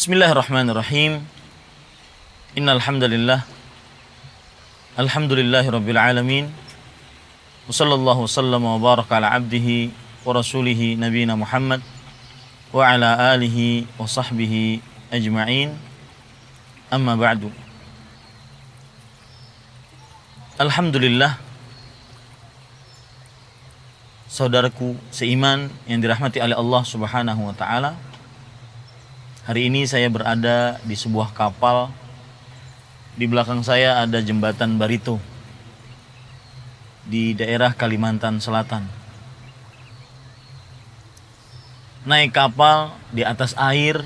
Bismillahirrahmanirrahim. Innal hamdalillah. Alhamdulillahirabbil alamin. Wassallallahu wasallama wa baraka ala abdihi wa rasulihi nabiyina Muhammad wa ala alihi wa sahbihi ajma'in. Amma ba'du. Alhamdulillah, saudaraku seiman yang dirahmati oleh Allah Subhanahu wa taala. Hari ini saya berada di sebuah kapal. Di belakang saya ada jembatan Barito di daerah Kalimantan Selatan. Naik kapal di atas air,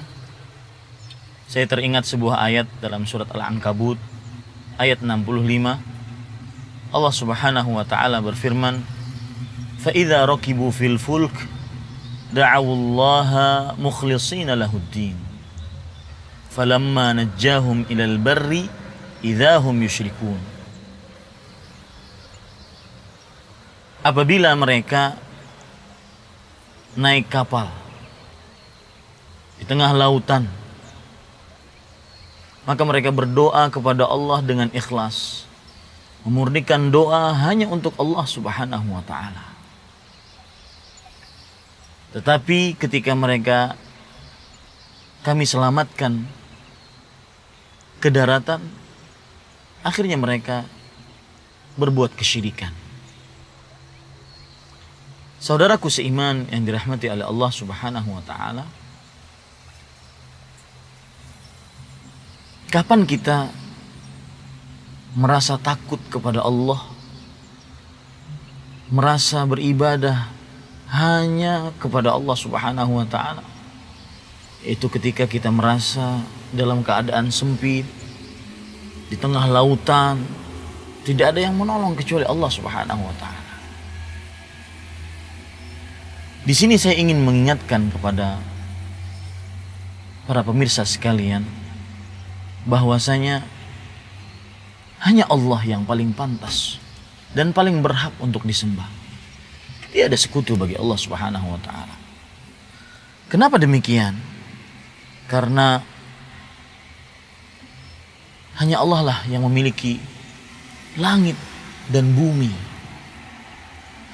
saya teringat sebuah ayat dalam surat Al-Ankabut ayat 65. Allah Subhanahu wa taala berfirman, "Fa idza raqibu fil fulk da'awullaha mukhlishina lahuddin. Falamma najjahum ilal barri idzahum yusyrikun." Apabila mereka naik kapal di tengah lautan, maka mereka berdoa kepada Allah dengan ikhlas, memurnikan doa hanya untuk Allah Subhanahu wa taala. Tetapi ketika mereka kami selamatkan ke daratan, akhirnya mereka berbuat kesyirikan. Saudaraku seiman yang dirahmati oleh Allah Subhanahu wa taala, kapan kita merasa takut kepada Allah, merasa beribadah hanya kepada Allah Subhanahu wa taala? Itu ketika kita merasa dalam keadaan sempit, di tengah lautan, tidak ada yang menolong kecuali Allah Subhanahu wa taala. Di sini saya ingin mengingatkan kepada para pemirsa sekalian bahwasanya hanya Allah yang paling pantas dan paling berhak untuk disembah. Tidak ada sekutu bagi Allah Subhanahu wa taala. Kenapa demikian? Karena hanya Allah lah yang memiliki langit dan bumi.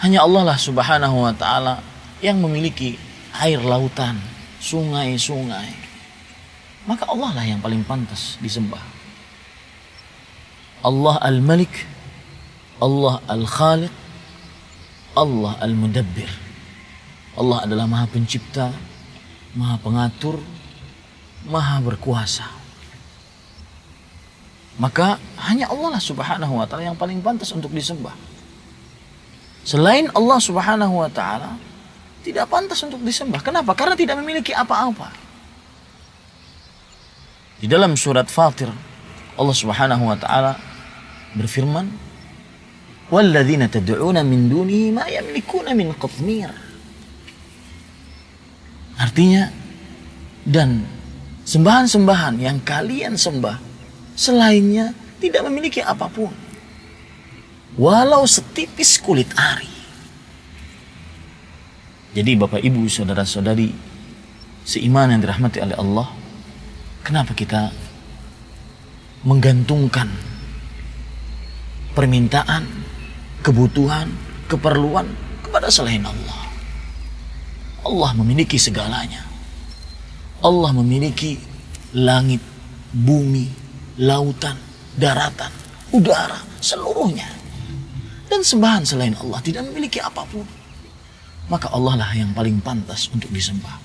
Hanya Allah lah Subhanahu wa taala yang memiliki air lautan, sungai-sungai. Maka Allah lah yang paling pantas disembah. Allah Al-Malik, Allah Al-Khaliq, Allah Al-Mudabbir. Allah adalah Maha Pencipta, Maha Pengatur, Maha Berkuasa. Maka hanya Allah lah Subhanahu wa taala yang paling pantas untuk disembah. Selain Allah Subhanahu wa taala tidak pantas untuk disembah. Kenapa? Karena tidak memiliki apa-apa. Di dalam surat Fatir, Allah Subhanahu wa taala berfirman, "Walladzina tad'una min dunihi ma yamlikuna min qitmir." Artinya, dan sembahan-sembahan yang kalian sembah selainnya tidak memiliki apapun, walau setipis kulit ari. Jadi Bapak Ibu saudara-saudari seiman yang dirahmati oleh Allah, kenapa kita menggantungkan permintaan, kebutuhan, keperluan kepada selain Allah? Allah memiliki segalanya. Allah memiliki langit, bumi, lautan, daratan, udara, seluruhnya. Dan sembahan selain Allah tidak memiliki apapun. Maka Allah lah yang paling pantas untuk disembah.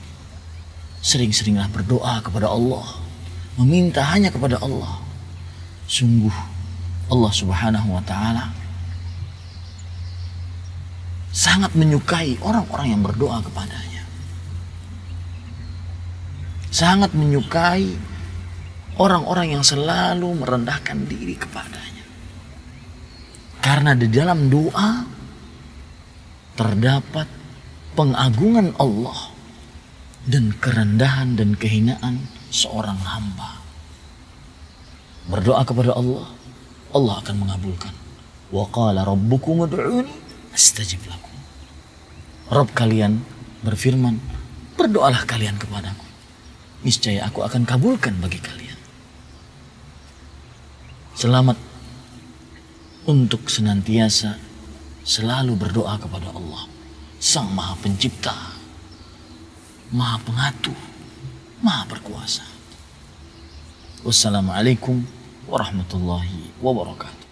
Sering-seringlah berdoa kepada Allah, meminta hanya kepada Allah. Sungguh Allah Subhanahu wa taala sangat menyukai orang-orang yang berdoa kepadanya. Sangat menyukai orang-orang yang selalu merendahkan diri kepadanya. Karena di dalam doa terdapat pengagungan Allah dan kerendahan dan kehinaan seorang hamba. Berdoa kepada Allah, Allah akan mengabulkan. Wa qala rabbukum ud'uni astajib lakum. Rabb kalian berfirman, berdoalah kalian kepadaku, niscaya aku akan kabulkan bagi kalian. Selamat untuk senantiasa selalu berdoa kepada Allah, Sang Maha Pencipta, Maha Pengatur, Maha Berkuasa. Wassalamualaikum warahmatullahi wabarakatuh.